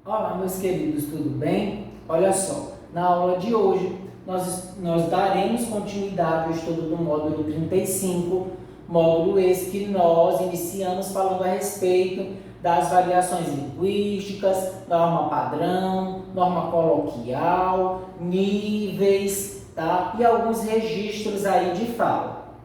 Olá, meus queridos, tudo bem? Olha só, na aula de hoje nós daremos continuidade ao estudo do módulo 35, módulo esse que nós iniciamos falando a respeito das variações linguísticas, norma padrão, norma coloquial, níveis, tá? E alguns registros aí de fala.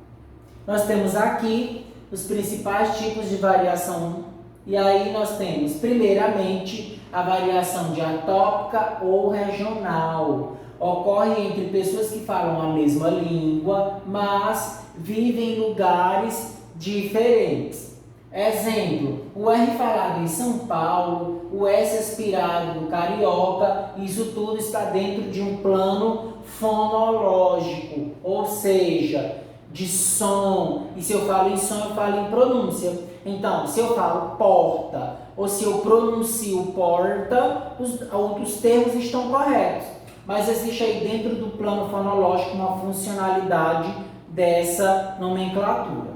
Nós temos aqui os principais tipos de variação, e aí nós temos, primeiramente, a variação diatópica ou regional. Ocorre entre pessoas que falam a mesma língua, mas vivem em lugares diferentes. Exemplo, o R falado em São Paulo, o S aspirado no Carioca, isso tudo está dentro de um plano fonológico, ou seja, de som. E se eu falo em som, eu falo em pronúncia. Então, se eu falo porta ou se eu pronuncio porta, os outros termos estão corretos. Mas existe aí dentro do plano fonológico uma funcionalidade dessa nomenclatura.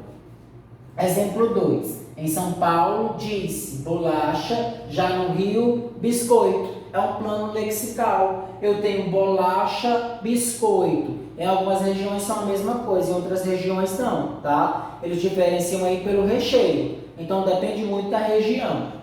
Exemplo 2. Em São Paulo, disse bolacha, já no Rio, biscoito. É um plano lexical. Eu tenho bolacha, biscoito. Em algumas regiões são a mesma coisa, em outras regiões não, tá? Eles diferenciam aí pelo recheio. Então depende muito da região.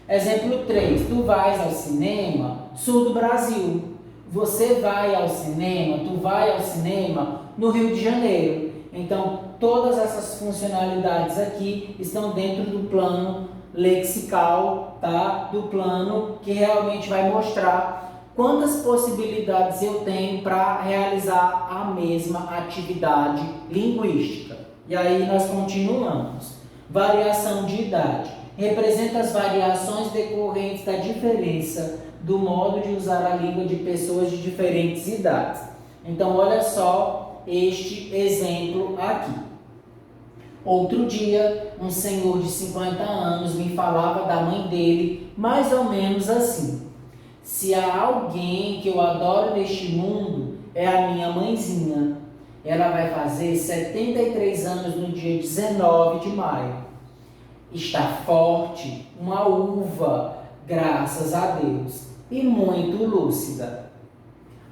Exemplo 3. Tu vais ao cinema, sul do Brasil. Você vai ao cinema, tu vai ao cinema no Rio de Janeiro. Então todas essas funcionalidades aqui estão dentro do plano lexical, tá? Do plano que realmente vai mostrar quantas possibilidades eu tenho para realizar a mesma atividade linguística. E aí nós continuamos. Variação de idade. Representa as variações decorrentes da diferença do modo de usar a língua de pessoas de diferentes idades. Então, olha só este exemplo aqui. Outro dia, um senhor de 50 anos me falava da mãe dele, mais ou menos assim: se há alguém que eu adoro neste mundo, é a minha mãezinha. Ela vai fazer 73 anos no dia 19 de maio. Está forte, uma uva, graças a Deus, e muito lúcida.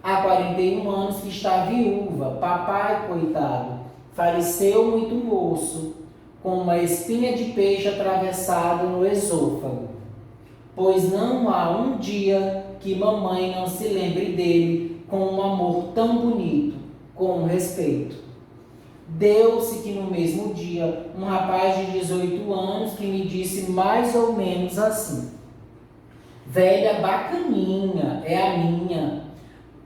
Há 41 anos que está viúva, papai, coitado, faleceu muito moço, com uma espinha de peixe atravessada no esôfago. Pois não há um dia que mamãe não se lembre dele com um amor tão bonito, com respeito. Deu-se que no mesmo dia, um rapaz de 18 anos que me disse mais ou menos assim: velha bacaninha, é a minha.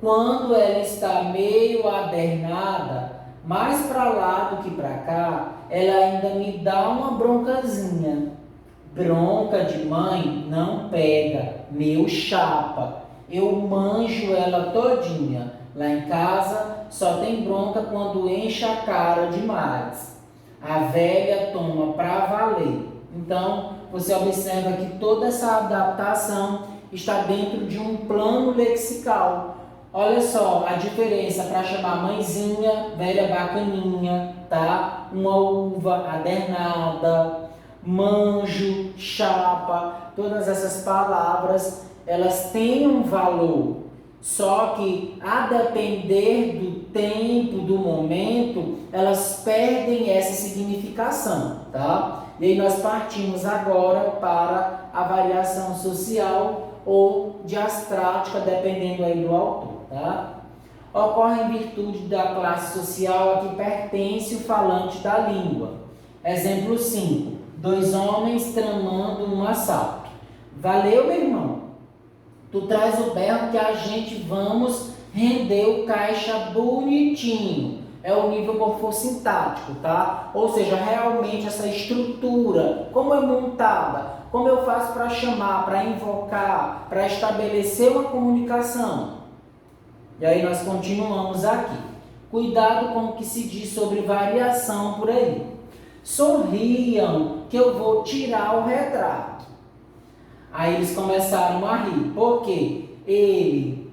Quando ela está meio adernada, mais para lá do que para cá, ela ainda me dá uma broncazinha. Bronca de mãe não pega, meu chapa. Eu manjo ela todinha. Lá em casa só tem bronca quando enche a cara demais. A velha toma pra valer. Então, você observa que toda essa adaptação está dentro de um plano lexical. Olha só a diferença para chamar mãezinha, velha bacaninha, tá? Uma uva adernada, manjo, chapa, todas essas palavras, elas têm um valor. Só que, a depender do tempo, do momento, elas perdem essa significação, tá? E aí nós partimos agora para a variação social ou diastrática, dependendo aí do autor, tá? Ocorre em virtude da classe social a que pertence o falante da língua. Exemplo 5. 2 homens tramando um assalto. Valeu, meu irmão? Tu traz o berro que a gente vamos render o caixa bonitinho. É o nível morfossintático, tá? Ou seja, realmente essa estrutura, como é montada, como eu faço para chamar, para invocar, para estabelecer uma comunicação. E aí nós continuamos aqui. Cuidado com o que se diz sobre variação por aí. Sorriam que eu vou tirar o retrato. Aí eles começaram a rir. Por quê? Ele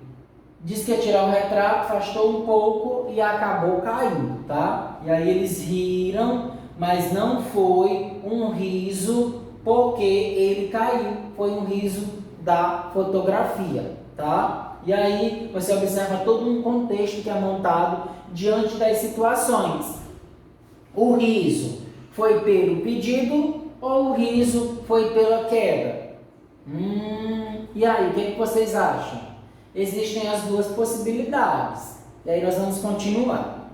disse que ia tirar o retrato, afastou um pouco e acabou caindo, tá? E aí eles riram, mas não foi um riso porque ele caiu. Foi um riso da fotografia, tá? E aí você observa todo um contexto que é montado diante das situações. O riso foi pelo pedido ou o riso foi pela queda? E aí, o que vocês acham? Existem as duas possibilidades. E aí nós vamos continuar.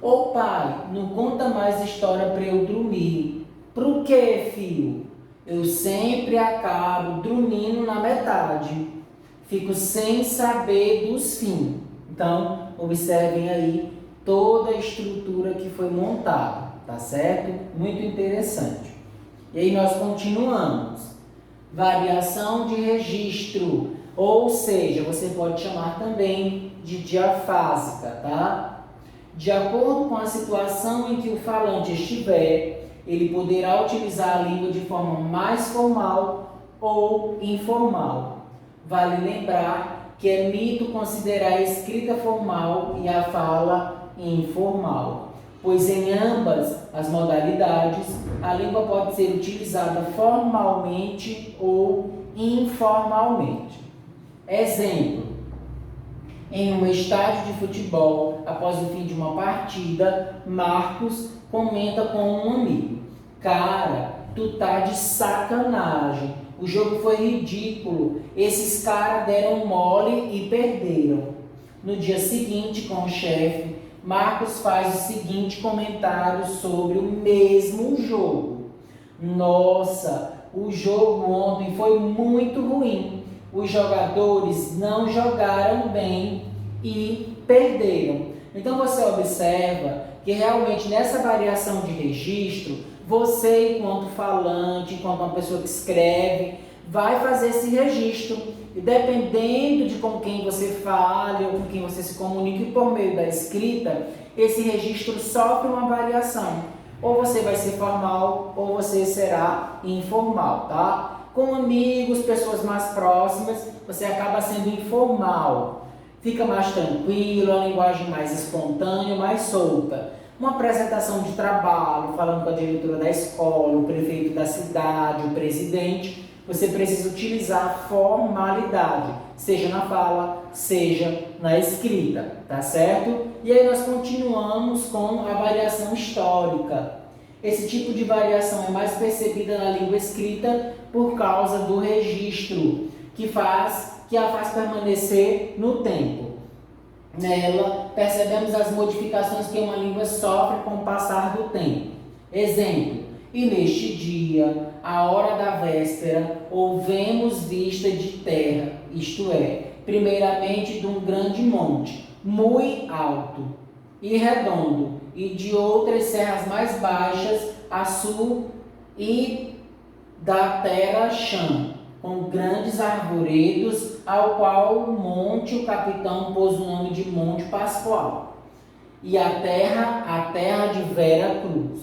Ô pai, não conta mais história para eu dormir. Pro quê, filho? Eu sempre acabo dormindo na metade. Fico sem saber dos fins. Então, observem aí toda a estrutura que foi montada, tá certo? Muito interessante. E aí nós continuamos. Variação de registro, ou seja, você pode chamar também de diafásica, tá? De acordo com a situação em que o falante estiver, ele poderá utilizar a língua de forma mais formal ou informal. Vale lembrar que é mito considerar a escrita formal e a fala informal, pois em ambas as modalidades, a língua pode ser utilizada formalmente ou informalmente. Exemplo: em um estádio de futebol, após o fim de uma partida, Marcos comenta com um amigo: cara, tu tá de sacanagem, o jogo foi ridículo, esses caras deram mole e perderam. No dia seguinte, com o chefe, Marcos faz o seguinte comentário sobre o mesmo jogo: nossa, o jogo ontem foi muito ruim. Os jogadores não jogaram bem e perderam. Então você observa que realmente nessa variação de registro, você, enquanto falante, enquanto uma pessoa que escreve, vai fazer esse registro. E dependendo de com quem você fale ou com quem você se comunique por meio da escrita, esse registro sofre uma variação. Ou você vai ser formal ou você será informal, tá? Com amigos, pessoas mais próximas, você acaba sendo informal. Fica mais tranquilo, a linguagem mais espontânea, mais solta. Uma apresentação de trabalho, falando com a diretora da escola, o prefeito da cidade, o presidente, você precisa utilizar formalidade, seja na fala, seja na escrita, tá certo? E aí nós continuamos com a variação histórica. Esse tipo de variação é mais percebida na língua escrita por causa do registro, que a faz permanecer no tempo. Nela, percebemos as modificações que uma língua sofre com o passar do tempo. Exemplo: e neste dia, a hora da véspera, houvemos vista de terra, isto é, primeiramente de um grande monte, muito alto e redondo, e de outras serras mais baixas, a sul e da terra chã, com grandes arvoredos, ao qual o monte o capitão pôs o nome de Monte Pascoal, e a terra de Vera Cruz.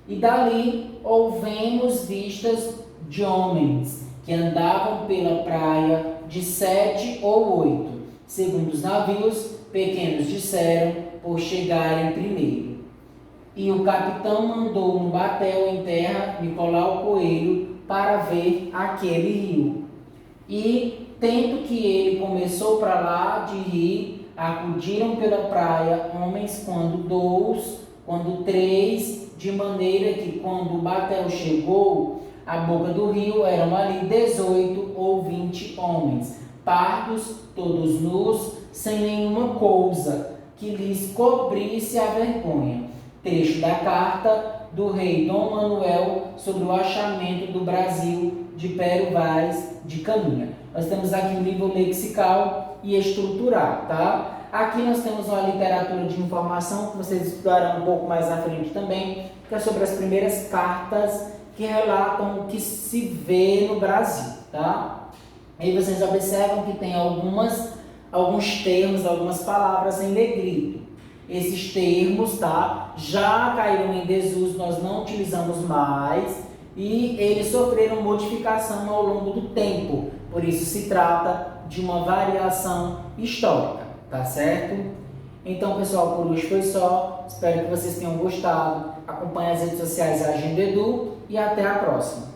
E dali ouvemos vistas de homens que andavam pela praia de 7 ou 8, segundo os navios pequenos disseram, por chegarem primeiro. E o capitão mandou no batel em terra Nicolau Coelho para ver aquele rio. E, tendo que ele começou para lá de rir, acudiram pela praia homens quando 2, quando 3, de maneira que quando o batel chegou à boca do rio eram ali 18 ou 20 homens, pardos, todos nus, sem nenhuma coisa que lhes cobrisse a vergonha. Trecho da carta do rei Dom Manuel sobre o achamento do Brasil de Pero Vaz de Caminha. Nós temos aqui um nível lexical e estrutural, tá? Aqui nós temos uma literatura de informação que vocês estudarão um pouco mais à frente também, que é sobre as primeiras cartas que relatam o que se vê no Brasil, tá? Aí vocês observam que tem alguns termos, algumas palavras em negrito. Esses termos, tá, já caíram em desuso, nós não utilizamos mais e eles sofreram modificação ao longo do tempo. Por isso se trata de uma variação histórica, tá certo? Então, pessoal, por hoje foi só. Espero que vocês tenham gostado. Acompanhe as redes sociais Agenda Edu e até a próxima.